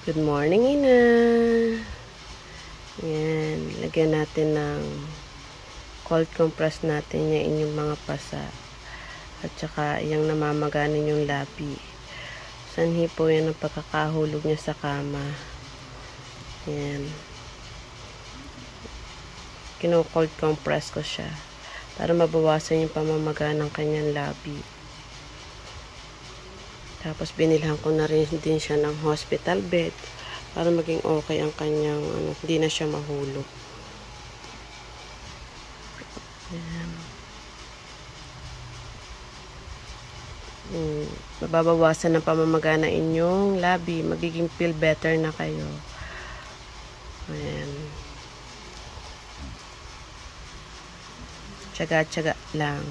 Good morning, Ina. Yan. Lagyan natin ng cold compress natin yung inyong mga pasa. At saka yung namamaganin yung labi. Sanhi po yan ang pagkakahulog niya sa kama. Yan. Kino-cold compress ko siya. Para mabawasan yung pamamaga ng kanyang labi. Tapos binilhan ko na rin din siya ng hospital bed para maging okay ang kanyang hindi na siya mahulog. Ayan. Mababawasan ng pamamaga na inyong labi, magiging feel better na kayo. Ayan. Tiyaga-tiyaga lang.